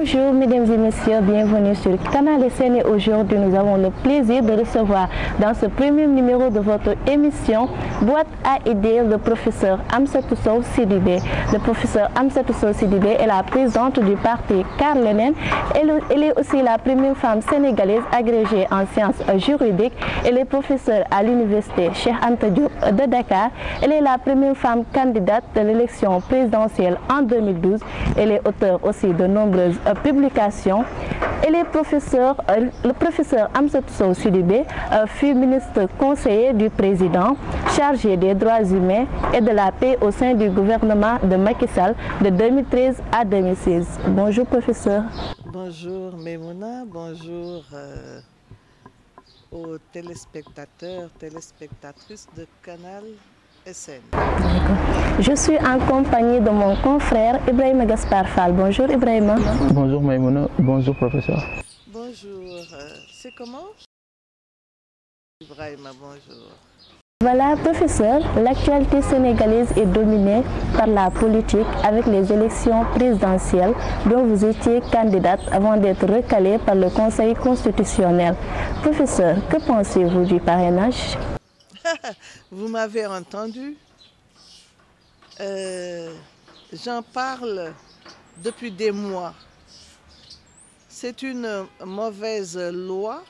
Bonjour mesdames et messieurs, bienvenue sur Canal SN et aujourd'hui nous avons le plaisir de recevoir dans ce premier numéro de votre émission Boîte à idées le professeur Amsatou Sow Sidibé. Le professeur Amsatou Sow Sidibé est la présidente du parti CAR Lenen. Elle est aussi la première femme sénégalaise agrégée en sciences juridiques. Elle est professeure à l'université Cheikh Anta Diop de Dakar. Elle est la première femme candidate de l'élection présidentielle en 2012. Elle est auteure aussi de nombreuses publications. Elle est le professeur Amsatou Sow Sidibé fut ministre conseiller du président, chargé des droits humains et de la paix au sein du gouvernement de Macky Sall de 2013 à 2016. Bonjour professeur. Bonjour Memouna, bonjour aux téléspectateurs, téléspectatrices de Canal SN. Je suis en compagnie de mon confrère Ibrahima Gaspar Fall. Bonjour Ibrahima. Bonjour Maïmouna, bonjour professeur. Bonjour, c'est comment? Ibrahima, bonjour. Voilà professeur, l'actualité sénégalaise est dominée par la politique avec les élections présidentielles dont vous étiez candidate avant d'être recalée par le Conseil constitutionnel. Professeur, que pensez-vous du parrainage? Vous m'avez entendu. J'en parle depuis des mois. C'est une mauvaise loi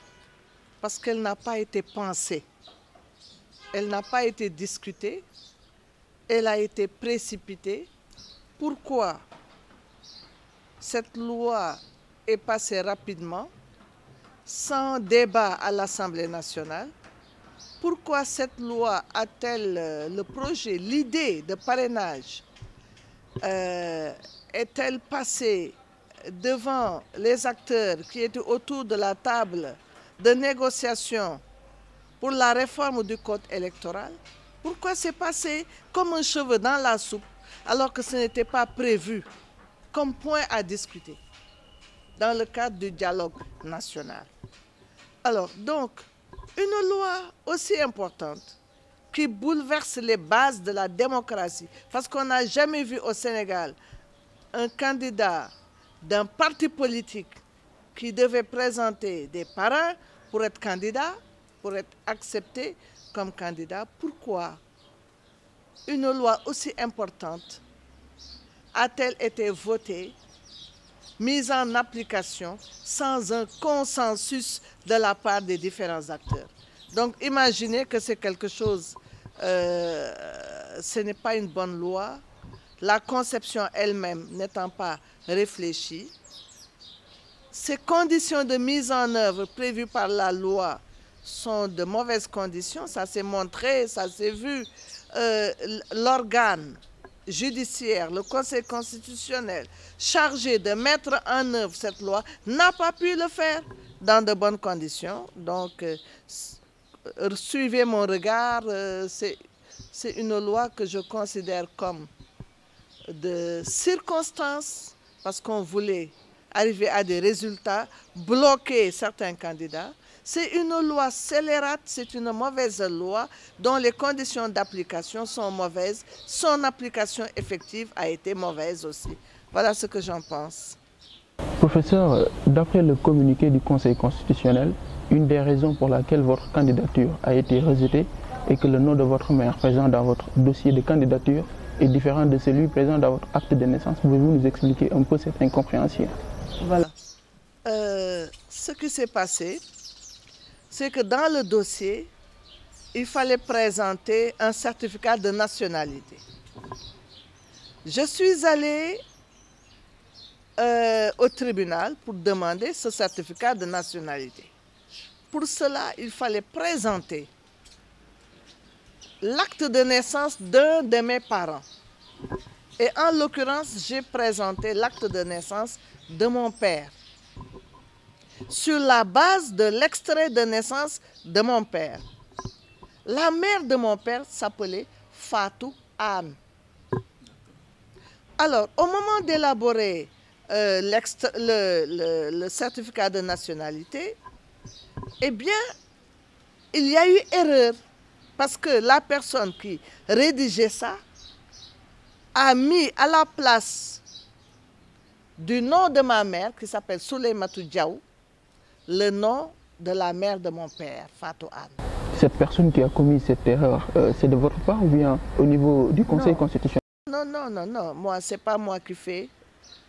parce qu'elle n'a pas été pensée. Elle n'a pas été discutée. Elle a été précipitée. Pourquoi cette loi est passée rapidement, sans débat à l'Assemblée nationale? Pourquoi cette loi a-t-elle le projet, l'idée de parrainage est-elle passée devant les acteurs qui étaient autour de la table de négociation pour la réforme du code électoral? Pourquoi c'est passé comme un cheveu dans la soupe alors que ce n'était pas prévu comme point à discuter dans le cadre du dialogue national? Alors donc, une loi aussi importante qui bouleverse les bases de la démocratie, parce qu'on n'a jamais vu au Sénégal un candidat d'un parti politique qui devait présenter des parrains pour être candidat, pour être accepté comme candidat. Pourquoi une loi aussi importante a-t-elle été votée, mise en application sans un consensus de la part des différents acteurs? Donc imaginez que c'est quelque chose, ce n'est pas une bonne loi, la conception elle-même n'étant pas réfléchie. Ces conditions de mise en œuvre prévues par la loi sont de mauvaises conditions, ça s'est montré, ça s'est vu. L'organe judiciaire, le Conseil constitutionnel, chargé de mettre en œuvre cette loi, n'a pas pu le faire dans de bonnes conditions. Donc, suivez mon regard, c'est une loi que je considère comme de circonstance, parce qu'on voulait arriver à des résultats, bloquer certains candidats. C'est une loi scélérate, c'est une mauvaise loi dont les conditions d'application sont mauvaises. Son application effective a été mauvaise aussi. Voilà ce que j'en pense. Professeur, d'après le communiqué du Conseil constitutionnel, une des raisons pour laquelle votre candidature a été rejetée est que le nom de votre mère présent dans votre dossier de candidature est différent de celui présent dans votre acte de naissance. Pouvez-vous nous expliquer un peu cette incompréhension? Voilà. Ce qui s'est passé, c'est que dans le dossier, il fallait présenter un certificat de nationalité. Je suis allée au tribunal pour demander ce certificat de nationalité. Pour cela, il fallait présenter l'acte de naissance d'un de mes parents. Et en l'occurrence, j'ai présenté l'acte de naissance de mon père, sur la base de l'extrait de naissance de mon père. La mère de mon père s'appelait Fatou Anne. Alors, au moment d'élaborer le certificat de nationalité, eh bien, il y a eu erreur, parce que la personne qui rédigeait ça a mis à la place du nom de ma mère, qui s'appelle Souleymatou Diaw, le nom de la mère de mon père, Fatou Anne. Cette personne qui a commis cette erreur, c'est de votre part ou bien au niveau du Conseil constitutionnel? Non. Moi, ce n'est pas moi qui fais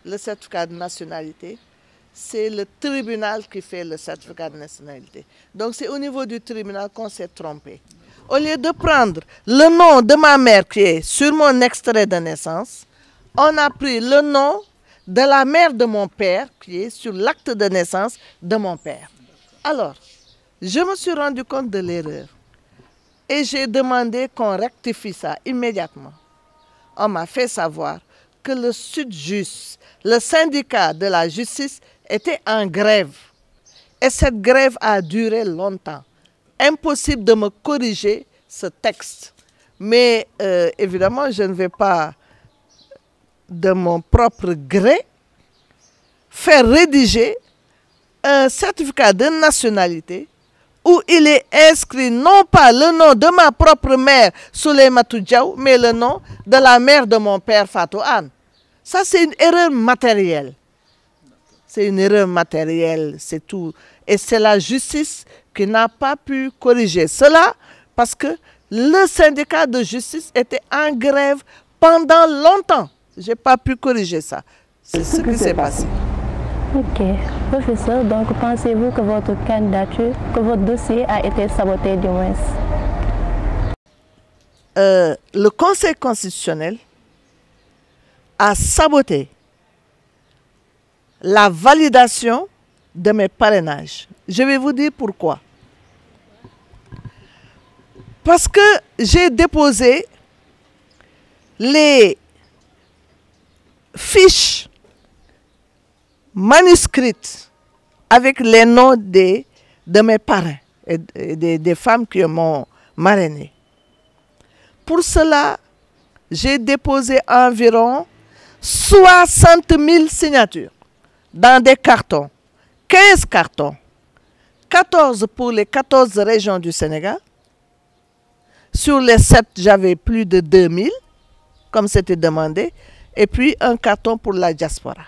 le certificat de nationalité. C'est le tribunal qui fait le certificat de nationalité. Donc, c'est au niveau du tribunal qu'on s'est trompé. Au lieu de prendre le nom de ma mère qui est sur mon extrait de naissance, on a pris le nom de la mère de mon père qui est sur l'acte de naissance de mon père. Alors, je me suis rendu compte de l'erreur et j'ai demandé qu'on rectifie ça immédiatement. On m'a fait savoir que le SYTJUST, le syndicat de la justice, était en grève. Et cette grève a duré longtemps. Impossible de me corriger ce texte. Mais évidemment, je ne vais pas, de mon propre gré, faire rédiger un certificat de nationalité où il est inscrit non pas le nom de ma propre mère, Souleymatou Diaw, mais le nom de la mère de mon père, Fatou Anne. Ça, c'est une erreur matérielle. C'est une erreur matérielle, c'est tout. Et c'est la justice qui n'a pas pu corriger cela parce que le syndicat de justice était en grève pendant longtemps. Je n'ai pas pu corriger ça. C'est ce qui s'est passé. Ok. Professeur, donc pensez-vous que votre candidature, que votre dossier a été saboté du moins? Le Conseil constitutionnel a saboté la validation de mes parrainages. Je vais vous dire pourquoi. Parce que j'ai déposé les fiches manuscrites avec les noms de mes parrains et des femmes qui m'ont marrainé. Pour cela, j'ai déposé environ 60 000 signatures dans des cartons, 15 cartons, 14 pour les 14 régions du Sénégal. Sur les 7, j'avais plus de 2000, comme c'était demandé, et puis un carton pour la diaspora.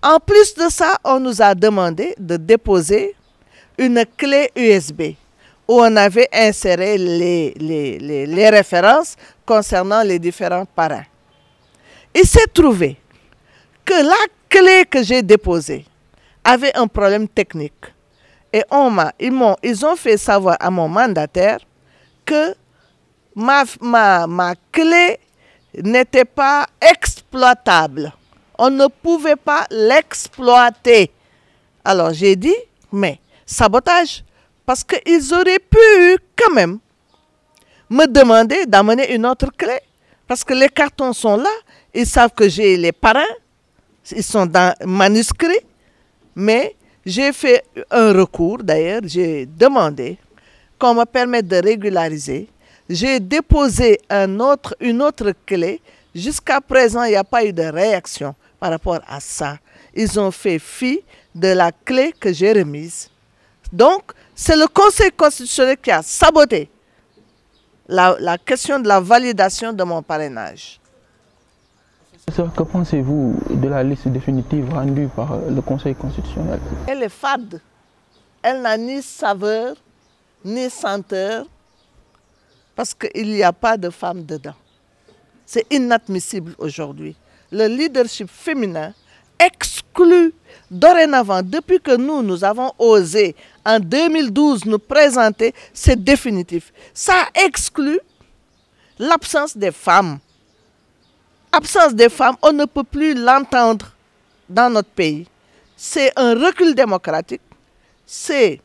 En plus de ça, on nous a demandé de déposer une clé USB où on avait inséré les références concernant les différents parrains. Il s'est trouvé que la clé que j'ai déposée avait un problème technique. Et ils ont fait savoir à mon mandataire que ma clé n'était pas exploitable. On ne pouvait pas l'exploiter. Alors j'ai dit, mais sabotage, parce qu'ils auraient pu quand même me demander d'amener une autre clé. Parce que les cartons sont là, ils savent que j'ai les parrains, ils sont dans manuscrits, mais j'ai fait un recours, d'ailleurs, j'ai demandé qu'on me permette de régulariser. J'ai déposé une autre clé. Jusqu'à présent, il n'y a pas eu de réaction par rapport à ça. Ils ont fait fi de la clé que j'ai remise. Donc, c'est le Conseil constitutionnel qui a saboté la question de la validation de mon parrainage. Que pensez-vous de la liste définitive rendue par le Conseil constitutionnel? Elle est fade. Elle n'a ni saveur, ni senteur, parce qu'il n'y a pas de femmes dedans. C'est inadmissible aujourd'hui. Le leadership féminin exclut dorénavant, depuis que nous avons osé en 2012 nous présenter, c'est définitif. Ça exclut l'absence des femmes. Absence des femmes, on ne peut plus l'entendre dans notre pays. C'est un recul démocratique. C'est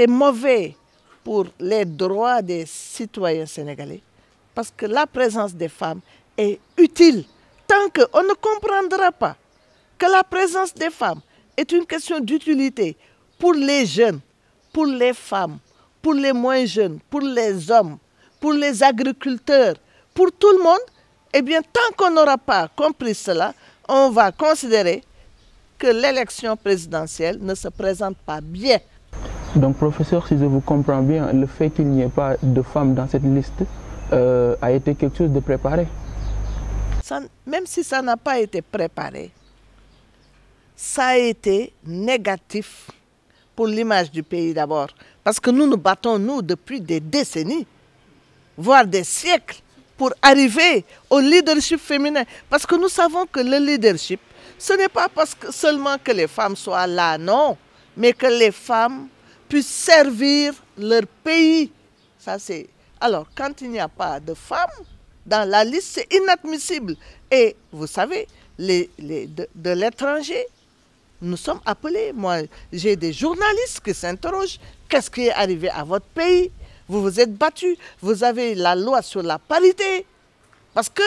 mauvais pour les droits des citoyens sénégalais. Parce que la présence des femmes est utile. Tant qu'on ne comprendra pas que la présence des femmes est une question d'utilité pour les jeunes, pour les femmes, pour les moins jeunes, pour les hommes, pour les agriculteurs, pour tout le monde, eh bien, tant qu'on n'aura pas compris cela, on va considérer que l'élection présidentielle ne se présente pas bien. Donc, professeur, si je vous comprends bien, le fait qu'il n'y ait pas de femmes dans cette liste a été quelque chose de préparé. même si ça n'a pas été préparé, ça a été négatif pour l'image du pays d'abord. Parce que nous nous battons, nous, depuis des décennies, voire des siècles, pour arriver au leadership féminin. Parce que nous savons que le leadership, ce n'est pas parce que seulement que les femmes soient là, non, mais que les femmes puissent servir leur pays. Ça, c'est... Alors, quand il n'y a pas de femmes dans la liste, c'est inadmissible. Et vous savez, de l'étranger, nous sommes appelés. Moi, j'ai des journalistes qui s'interrogent. Qu'est-ce qui est arrivé à votre pays? Vous vous êtes battus. Vous avez la loi sur la parité. Parce que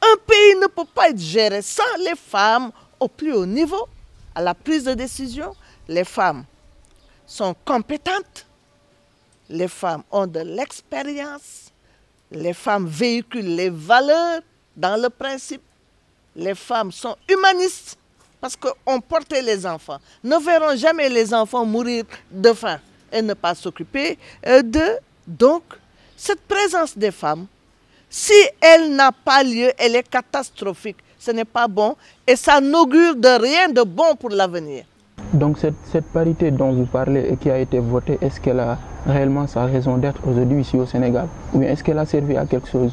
un pays ne peut pas être géré sans les femmes au plus haut niveau. À la prise de décision, les femmes sont compétentes. Les femmes ont de l'expérience. Les femmes véhiculent les valeurs dans le principe. Les femmes sont humanistes parce qu'on portait les enfants. Ne verront jamais les enfants mourir de faim et ne pas s'occuper d'eux. Donc, cette présence des femmes, si elle n'a pas lieu, elle est catastrophique. Ce n'est pas bon et ça n'augure de rien de bon pour l'avenir. Donc cette parité dont vous parlez et qui a été votée, est-ce qu'elle a réellement sa raison d'être aujourd'hui ici au Sénégal? Ou bien est-ce qu'elle a servi à quelque chose?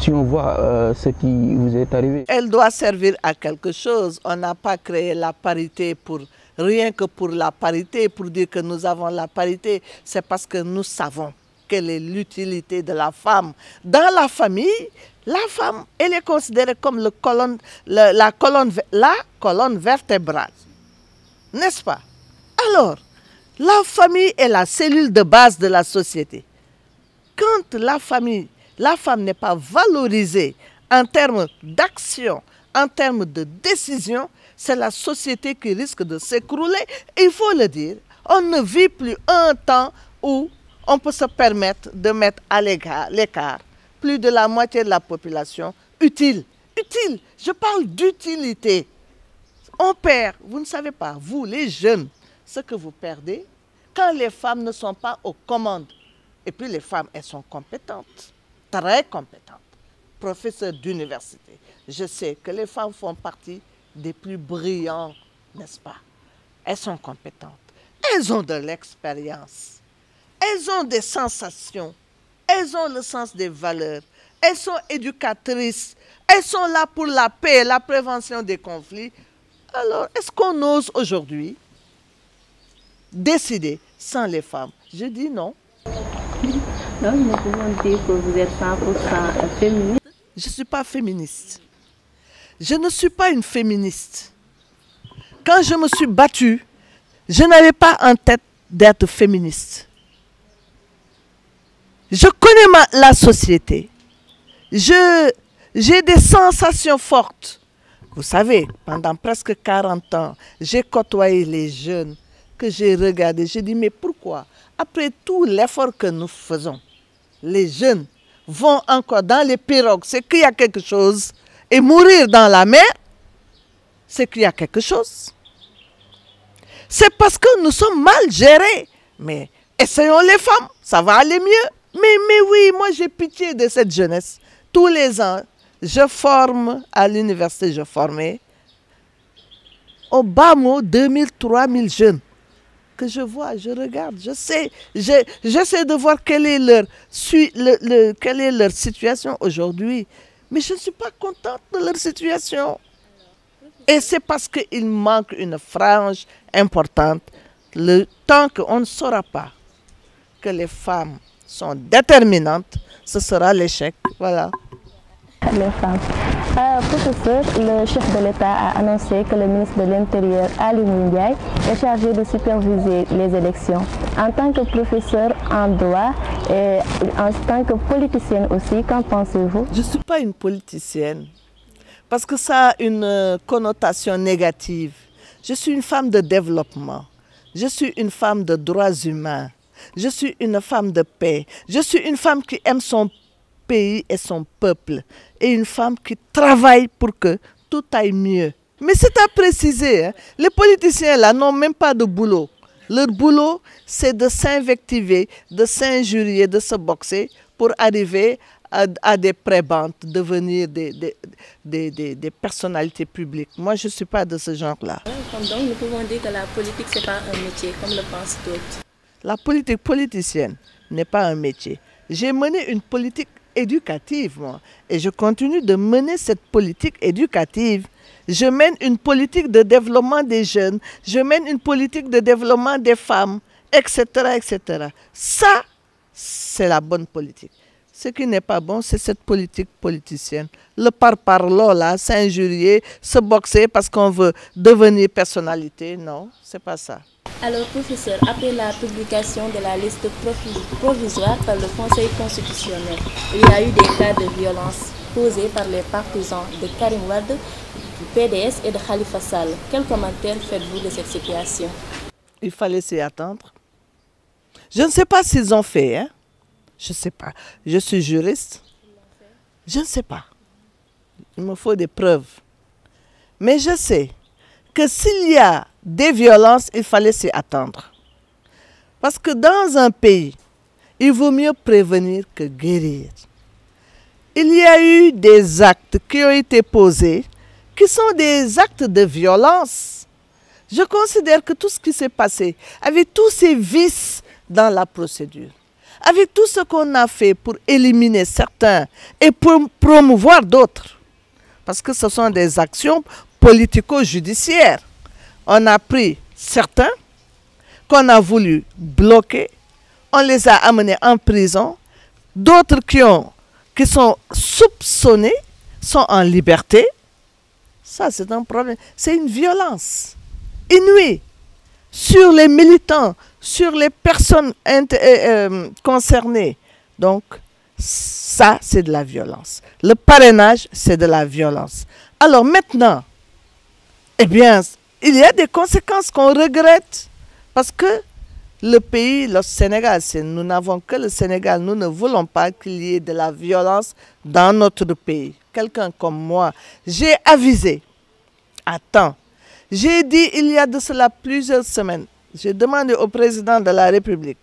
Si on voit ce qui vous est arrivé. Elle doit servir à quelque chose. On n'a pas créé la parité pour rien que pour la parité, pour dire que nous avons la parité. C'est parce que nous savons quelle est l'utilité de la femme. Dans la famille, la femme, elle est considérée comme la colonne vertébrale. N'est-ce pas? Alors, la famille est la cellule de base de la société. Quand la femme n'est pas valorisée en termes d'action, en termes de décision, c'est la société qui risque de s'écrouler. Il faut le dire, on ne vit plus un temps où on peut se permettre de mettre à l'écart plus de la moitié de la population utile. Utile, je parle d'utilité. On perd, vous ne savez pas, vous les jeunes, ce que vous perdez quand les femmes ne sont pas aux commandes. Et puis les femmes, elles sont compétentes, très compétentes. Professeurs d'université, je sais que les femmes font partie des plus brillants, n'est-ce pas? Elles sont compétentes, elles ont de l'expérience, elles ont des sensations, elles ont le sens des valeurs, elles sont éducatrices, elles sont là pour la paix, la prévention des conflits. Alors, est-ce qu'on ose aujourd'hui décider sans les femmes? Je dis non. Donc, nous pouvons dire que vous êtes 100% féministe. Je ne suis pas féministe. Je ne suis pas une féministe. Quand je me suis battue, je n'avais pas en tête d'être féministe. Je connais la société. J'ai des sensations fortes. Vous savez, pendant presque 40 ans, j'ai côtoyé les jeunes que j'ai regardés. J'ai dit, mais pourquoi, après tout l'effort que nous faisons, les jeunes vont encore dans les pirogues? C'est qu'il y a quelque chose. Et mourir dans la mer, c'est qu'il y a quelque chose. C'est parce que nous sommes mal gérés. Mais essayons les femmes, ça va aller mieux. Mais oui, moi j'ai pitié de cette jeunesse. Tous les ans, je forme à l'université, je formais au bas mot 2000, 3000 jeunes que je vois, je regarde, je sais, j'essaie de voir quelle est leur situation aujourd'hui. Mais je ne suis pas contente de leur situation. Et c'est parce qu'il manque une frange importante. Le temps qu'on ne saura pas que les femmes sont déterminantes, ce sera l'échec. Voilà. Les femmes. Professeur, le chef de l'État a annoncé que le ministre de l'Intérieur, Aly Ngouille Ndiaye, est chargé de superviser les élections. En tant que professeur en droit et en tant que politicienne aussi, qu'en pensez-vous? Je ne suis pas une politicienne parce que ça a une connotation négative. Je suis une femme de développement. Je suis une femme de droits humains. Je suis une femme de paix. Je suis une femme qui aime son pays et son peuple. Et une femme qui travaille pour que tout aille mieux. Mais c'est à préciser, hein, les politiciens là n'ont même pas de boulot. Leur boulot, c'est de s'invectiver, de s'injurier, de se boxer pour arriver à des prébendes devenir des personnalités publiques. Moi, je ne suis pas de ce genre-là. Donc, nous pouvons dire que la politique, ce n'est pas un métier, comme le pensent d'autres. La politique politicienne n'est pas un métier. J'ai mené une politique éducative, moi, et je continue de mener cette politique éducative. Je mène une politique de développement des jeunes, je mène une politique de développement des femmes, etc., etc. Ça, c'est la bonne politique. Ce qui n'est pas bon, c'est cette politique politicienne. Le parparlot, là, s'injurier, se boxer parce qu'on veut devenir personnalité, non, c'est pas ça. Alors, professeur, après la publication de la liste provisoire par le Conseil constitutionnel, il y a eu des cas de violence posés par les partisans de Karim Wade, du PDS et de Khalifa Sall. Quel commentaire faites-vous de cette situation? Il fallait s'y attendre. Je ne sais pas s'ils ont fait, hein? Je ne sais pas. Je suis juriste. Je ne sais pas. Il me faut des preuves. Mais je sais que s'il y a des violences, il fallait s'y attendre. Parce que dans un pays, il vaut mieux prévenir que guérir. Il y a eu des actes qui ont été posés, qui sont des actes de violence. Je considère que tout ce qui s'est passé, avec tous ces vices dans la procédure, avec tout ce qu'on a fait pour éliminer certains et pour promouvoir d'autres, parce que ce sont des actions politico-judiciaires. On a pris certains qu'on a voulu bloquer, on les a amenés en prison, d'autres qui sont soupçonnés sont en liberté. Ça, c'est un problème. C'est une violence inouïe sur les militants, sur les personnes concernées. Donc, ça, c'est de la violence. Le parrainage, c'est de la violence. Alors maintenant, eh bien, il y a des conséquences qu'on regrette. Parce que le pays, le Sénégal, nous n'avons que le Sénégal. Nous ne voulons pas qu'il y ait de la violence dans notre pays. Quelqu'un comme moi, j'ai avisé à temps. J'ai dit il y a de cela plusieurs semaines, j'ai demandé au président de la République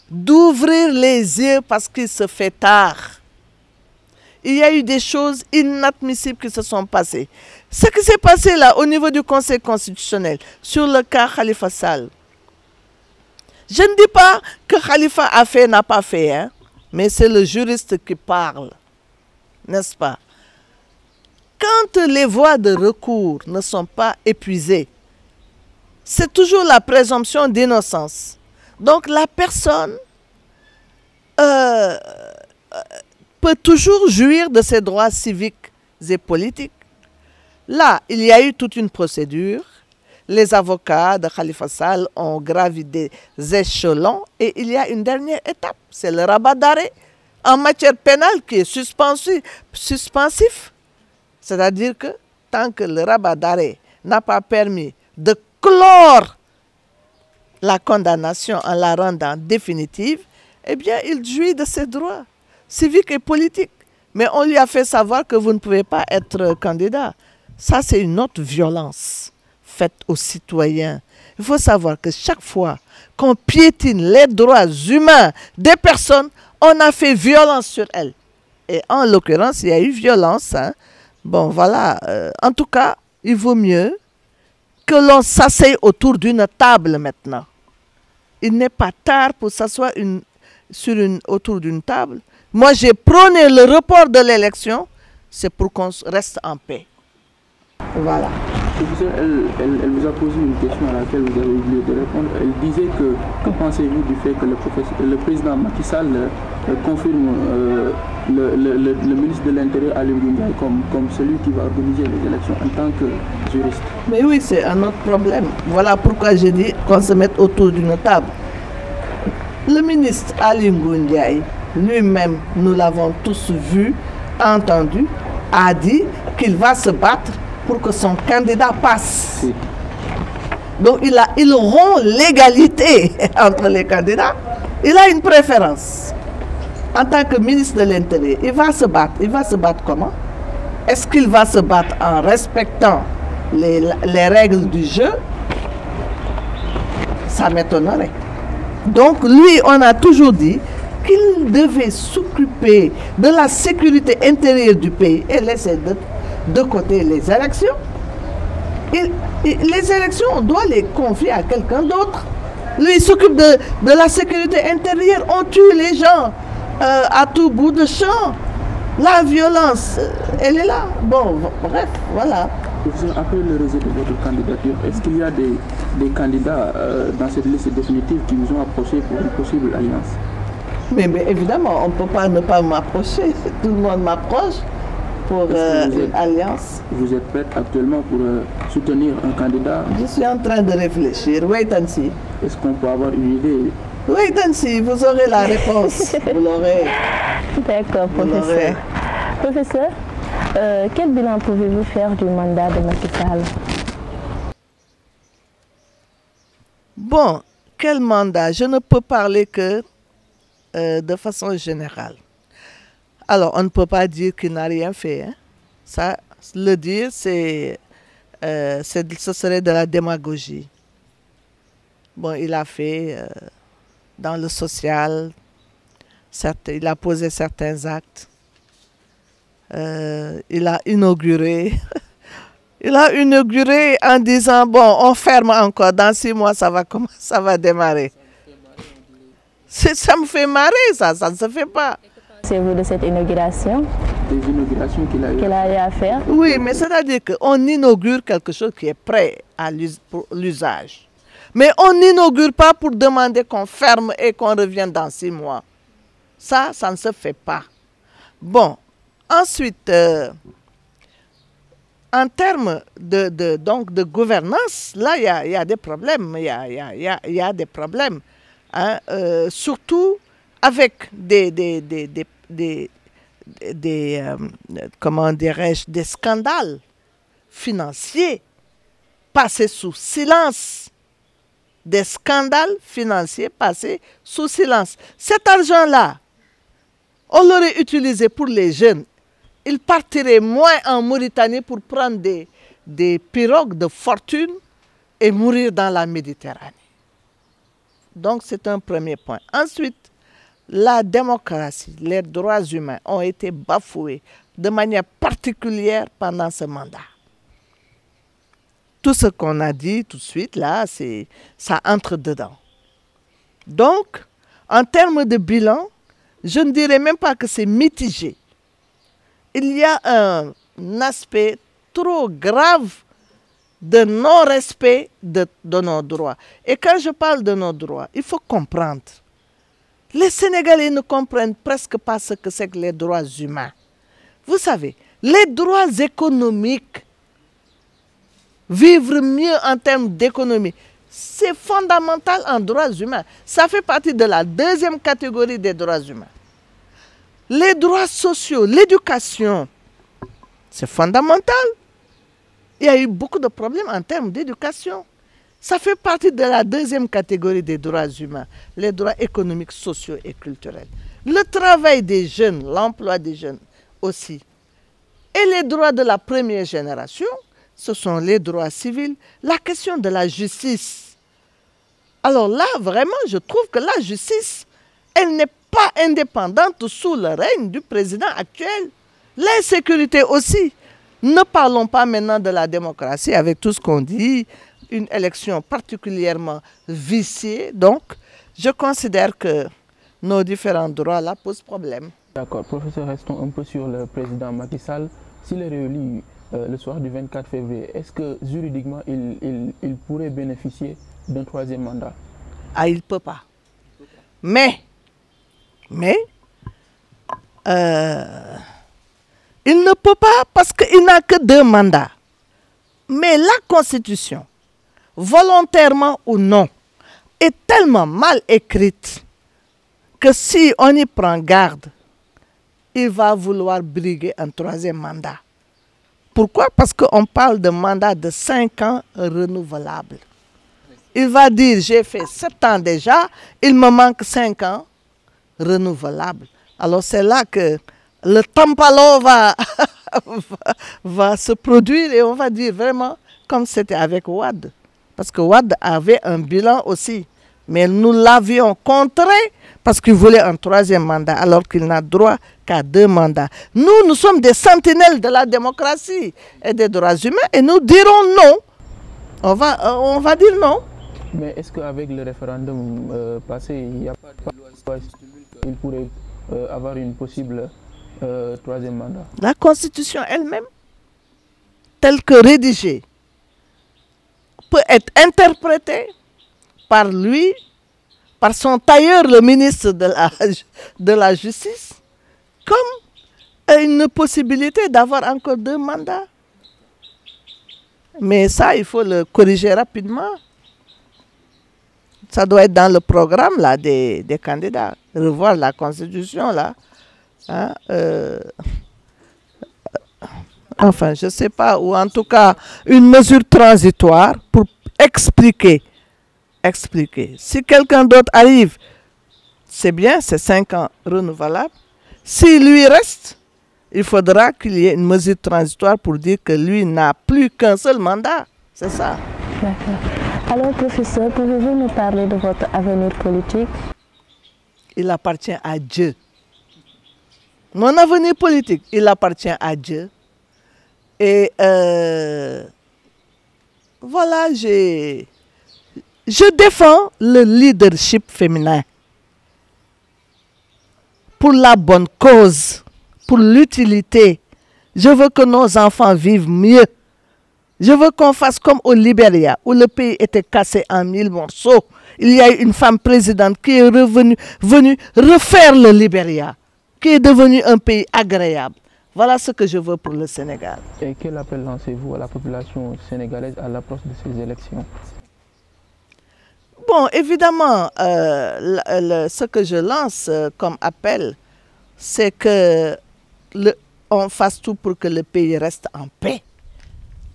d'ouvrir les yeux parce qu'il se fait tard. Il y a eu des choses inadmissibles qui se sont passées. Ce qui s'est passé là au niveau du Conseil constitutionnel sur le cas Khalifa Sall, je ne dis pas que Khalifa a fait, n'a pas fait, hein, mais c'est le juriste qui parle, n'est-ce pas? Quand les voies de recours ne sont pas épuisées, c'est toujours la présomption d'innocence. Donc la personne peut toujours jouir de ses droits civiques et politiques. Là, il y a eu toute une procédure. Les avocats de Khalifa Sall ont gravi des échelons et il y a une dernière étape, c'est le rabat d'arrêt en matière pénale qui est suspensif. C'est-à-dire que tant que le rabat d'arrêt n'a pas permis de clore la condamnation en la rendant définitive, eh bien, il jouit de ses droits civiques et politiques. Mais on lui a fait savoir que vous ne pouvez pas être candidat. Ça, c'est une autre violence faite aux citoyens. Il faut savoir que chaque fois qu'on piétine les droits humains des personnes, on a fait violence sur elles. Et en l'occurrence, il y a eu violence, hein. Bon, voilà. En tout cas, il vaut mieux que l'on s'asseye autour d'une table maintenant. Il n'est pas tard pour s'asseoir autour d'une table. Moi, j'ai prôné le report de l'élection. C'est pour qu'on reste en paix. Voilà. Professeur, elle vous a posé une question à laquelle vous avez oublié de répondre. Elle disait que pensez-vous du fait que le président Macky Sall confirme le ministre de l'Intérieur Ali Ngouille comme celui qui va organiser les élections en tant que juriste? Mais oui, c'est un autre problème. Voilà pourquoi j'ai dit qu'on se mette autour d'une table. Le ministre Ali Ngouille, lui-même, nous l'avons tous vu, entendu, a dit qu'il va se battre pour que son candidat passe. Oui. Donc il rompt l'égalité entre les candidats. Il a une préférence. En tant que ministre de l'Intérieur, il va se battre. Il va se battre comment? Est-ce qu'il va se battre en respectant les règles du jeu? Ça m'étonnerait. Donc lui, on a toujours dit qu'il devait s'occuper de la sécurité intérieure du pays et laisser de côté les élections. Les élections, on doit les confier à quelqu'un d'autre. Lui, il s'occupe de la sécurité intérieure. On tue les gens à tout bout de champ. La violence, elle est là. Bon, bref, voilà. Professeur, après le rejet de votre candidature, est-ce qu'il y a des candidats dans cette liste définitive qui vous ont approché pour une possible alliance? Mais évidemment, on ne peut pas ne pas m'approcher. Tout le monde m'approche pour une alliance. Vous êtes prête actuellement pour soutenir un candidat? Je suis en train de réfléchir. Wait and see. Est-ce qu'on peut avoir une idée? Wait and see. Vous aurez la réponse. Vous l'aurez. D'accord, professeur. Professeur, quel bilan pouvez-vous faire du mandat de Macky Sall? Bon, quel mandat? Je ne peux parler que de façon générale. Alors, on ne peut pas dire qu'il n'a rien fait. Hein? Ça, le dire, ce serait de la démagogie. Bon, il a fait dans le social, il a posé certains actes. Il a inauguré. Il a inauguré en disant, bon, on ferme encore, dans 6 mois, ça va démarrer. Ça me fait marrer, ça ne se fait pas. Pensez-vous de cette inauguration? Des inaugurations qu'il a eu à faire? Oui, mais c'est-à-dire qu'on inaugure quelque chose qui est prêt pour l'usage. Mais on n'inaugure pas pour demander qu'on ferme et qu'on revienne dans 6 mois. Ça ne se fait pas. Bon, ensuite, en termes de gouvernance, là, il y a des problèmes. Il y a des problèmes. Hein, surtout avec comment dirais-je, des scandales financiers passés sous silence. Des scandales financiers passés sous silence. Cet argent-là, on l'aurait utilisé pour les jeunes. Ils partiraient moins en Mauritanie pour prendre des pirogues de fortune et mourir dans la Méditerranée. Donc, c'est un premier point. Ensuite, la démocratie, les droits humains ont été bafoués de manière particulière pendant ce mandat. Tout ce qu'on a dit tout de suite, là, ça entre dedans. Donc, en termes de bilan, je ne dirais même pas que c'est mitigé. Il y a un aspect trop grave de non-respect de nos droits. Et quand je parle de nos droits, il faut comprendre. Les Sénégalais ne comprennent presque pas ce que c'est que les droits humains. Vous savez, les droits économiques, vivre mieux en termes d'économie, c'est fondamental en droits humains. Ça fait partie de la deuxième catégorie des droits humains. Les droits sociaux, l'éducation, c'est fondamental. Il y a eu beaucoup de problèmes en termes d'éducation. Ça fait partie de la deuxième catégorie des droits humains, les droits économiques, sociaux et culturels. Le travail des jeunes, l'emploi des jeunes aussi. Et les droits de la première génération, ce sont les droits civils, la question de la justice. Alors là, vraiment, je trouve que la justice, elle n'est pas indépendante sous le règne du président actuel. L'insécurité aussi. Ne parlons pas maintenant de la démocratie avec tout ce qu'on dit, une élection particulièrement viciée. Donc, je considère que nos différents droits là posent problème. D'accord. Professeur, restons un peu sur le président Macky Sall. S'il est réélu le soir du 24 février, est-ce que juridiquement, il pourrait bénéficier d'un 3e mandat? Ah, il ne peut pas. Mais il ne peut pas parce qu'il n'a que 2 mandats. Mais la Constitution, volontairement ou non, est tellement mal écrite que si on y prend garde, il va vouloir briguer un 3e mandat. Pourquoi? Parce qu'on parle de mandat de 5 ans renouvelable. Il va dire, j'ai fait 7 ans déjà, il me manque 5 ans renouvelables. Alors c'est là que le tampalo va se produire et on va dire vraiment comme c'était avec Wade. Parce que Wade avait un bilan aussi. Mais nous l'avions contré parce qu'il voulait un troisième mandat alors qu'il n'a droit qu'à 2 mandats. Nous sommes des sentinelles de la démocratie et des droits humains et nous dirons non. On va dire non. Mais est-ce qu'avec le référendum passé, il n'y a pas de loi qu'il pourrait avoir une possible troisième mandat? La Constitution elle-même, telle que rédigée, peut être interprétée par lui, par son tailleur, le ministre de la Justice, comme une possibilité d'avoir encore 2 mandats. Mais ça, il faut le corriger rapidement. Ça doit être dans le programme là, des candidats. Revoir la Constitution là. Hein, enfin, je ne sais pas, ou en tout cas, une mesure transitoire pour expliquer. Si quelqu'un d'autre arrive, c'est bien, c'est 5 ans renouvelables. S'il lui reste, il faudra qu'il y ait une mesure transitoire pour dire que lui n'a plus qu'un seul mandat. C'est ça. D'accord. Alors, professeur, pouvez-vous nous parler de votre avenir politique? Il appartient à Dieu. Mon avenir politique, il appartient à Dieu. Et voilà, je défends le leadership féminin pour la bonne cause, pour l'utilité. Je veux que nos enfants vivent mieux. Je veux qu'on fasse comme au Libéria, où le pays était cassé en 1000 morceaux. Il y a eu une femme présidente qui est venue refaire le Libéria, qui est devenu un pays agréable. Voilà ce que je veux pour le Sénégal. Et quel appel lancez-vous à la population sénégalaise à l'approche de ces élections? Bon, évidemment, ce que je lance comme appel, c'est que on fasse tout pour que le pays reste en paix.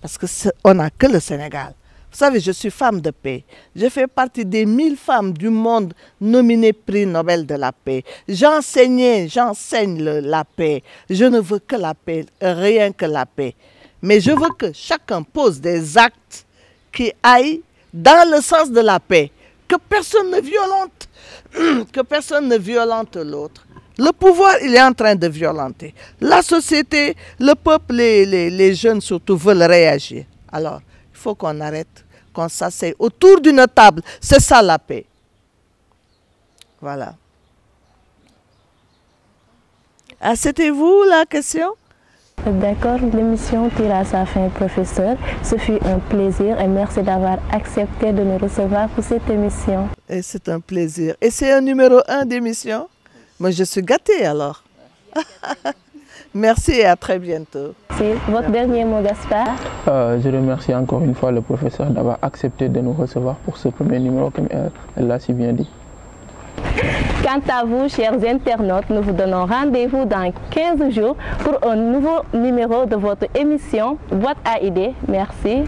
Parce qu'on n'a que le Sénégal. Vous savez, je suis femme de paix. Je fais partie des 1000 femmes du monde nominées prix Nobel de la paix. J'enseigne la paix. Je ne veux que la paix, rien que la paix. Mais je veux que chacun pose des actes qui aillent dans le sens de la paix. Que personne ne violente l'autre. Le pouvoir, il est en train de violenter. La société, le peuple, les jeunes surtout veulent réagir. Alors, il faut qu'on arrête, qu'on s'asseye autour d'une table. C'est ça la paix. Voilà. Ah, c'était vous la question? D'accord, l'émission tire à sa fin, professeur. Ce fut un plaisir et merci d'avoir accepté de nous recevoir pour cette émission. Et c'est un plaisir. Et c'est un numéro 1 d'émission? Moi, je suis gâtée alors. Merci et à très bientôt. C'est votre dernier mot, Gaspard? Je remercie encore une fois le professeur d'avoir accepté de nous recevoir pour ce premier numéro, comme elle l'a si bien dit. Quant à vous, chers internautes, nous vous donnons rendez-vous dans 15 jours pour un nouveau numéro de votre émission Boîte à idées. Merci.